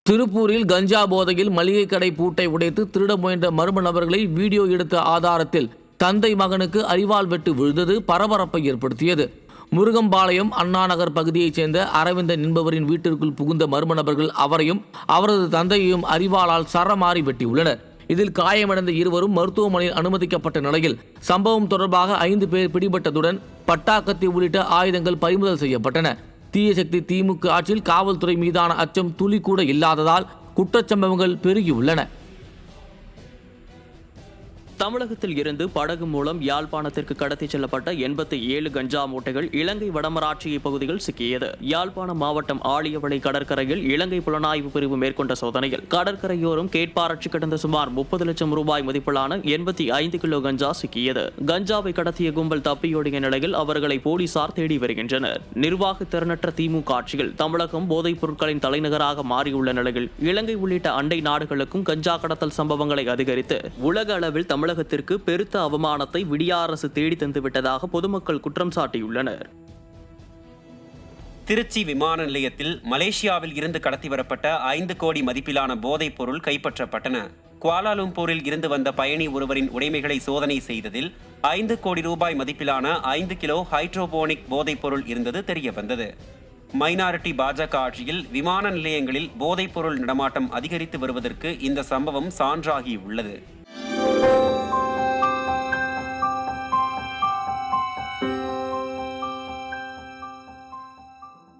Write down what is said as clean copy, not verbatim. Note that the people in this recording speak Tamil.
திருப்பூரில் கஞ்சா போதையில் மளிகை கடை பூட்டை உடைத்து திருட முயன்ற மர்ம நபர்களை வீடியோ எடுத்த ஆதாரத்தில் தந்தை மகனுக்கு அரிவாள் வெட்டு விழுந்தது பரபரப்பை ஏற்படுத்தியது. முருகம்பாளையம் அண்ணாநகர் பகுதியைச் சேர்ந்த அரவிந்தன் என்பவரின் வீட்டிற்குள் புகுந்த மர்ம நபர்கள் அவரையும் அவரது தந்தையையும் அரிவாளால் சரமாரி வெட்டியுள்ளனர். இதில் காயமடைந்த இருவரும் மருத்துவமனையில் அனுமதிக்கப்பட்ட நிலையில் சம்பவம் தொடர்பாக 5 பேர் பிடிபட்டதுடன் பட்டாக்கத்தி உள்ளிட்ட ஆயுதங்கள் பறிமுதல் செய்யப்பட்டன. தீய சக்தி திமுக ஆட்சியில் காவல்துறை மீதான அச்சம் துளி கூட இல்லாததால் குற்றச்சம்பவங்கள் பெருகியுள்ளன. தமிழகத்தில் இருந்து படகு மூலம் யாழ்ப்பாணத்திற்கு கடத்திச் செல்லப்பட்ட 87 கஞ்சா மூட்டைகள் இலங்கை வடமராட்சியை பகுதியில் சிக்கியது. யாழ்ப்பாணம் மாவட்டம் ஆழியவளை கடற்கரையில் இலங்கை புலனாய்வு பிரிவு மேற்கொண்ட சோதனையில் கடற்கரையோரம் கேட்பாரட்சி கிடந்த சுமார் 30 லட்சம் ரூபாய் மதிப்பிலான 85 கிலோ கஞ்சா சிக்கியது. கஞ்சாவை கடத்திய கும்பல் தப்பியோடிய நிலையில் அவர்களை போலீசார் தேடி வருகின்றனர். நிர்வாக திறனற்ற திமுக ஆட்சியில் தமிழகம் போதைப் பொருட்களின் தலைநகராக மாறியுள்ள நிலையில் இலங்கை உள்ளிட்ட அண்டை நாடுகளுக்கும் கஞ்சா கடத்தல் சம்பவங்களை அதிகரித்து உலக அளவில் தமிழகத்திற்கு பெருத்த அவமானத்தை விடிய அரசு தேடி தந்துவிட்டதாக பொதுமக்கள் குற்றம் சாட்டியுள்ளனர். திருச்சி விமான நிலையத்தில் மலேசியாவில் இருந்து கடத்தி வரப்பட்ட 5 கோடி மதிப்பிலான போதைப் பொருள் கைப்பற்றப்பட்டன. குவாலாலும்பூரில் இருந்து வந்த பயணி ஒருவரின் உடைமைகளை சோதனை செய்ததில் 5 கோடி ரூபாய் மதிப்பிலான 5 கிலோ ஹைட்ரோபோனிக் போதைப் பொருள் இருந்தது தெரியவந்தது. மைனாரிட்டி பாஜக ஆட்சியில் விமான நிலையங்களில் போதைப் பொருள் நடமாட்டம் அதிகரித்து வருவதற்கு இந்த சம்பவம் சான்றாகியுள்ளது.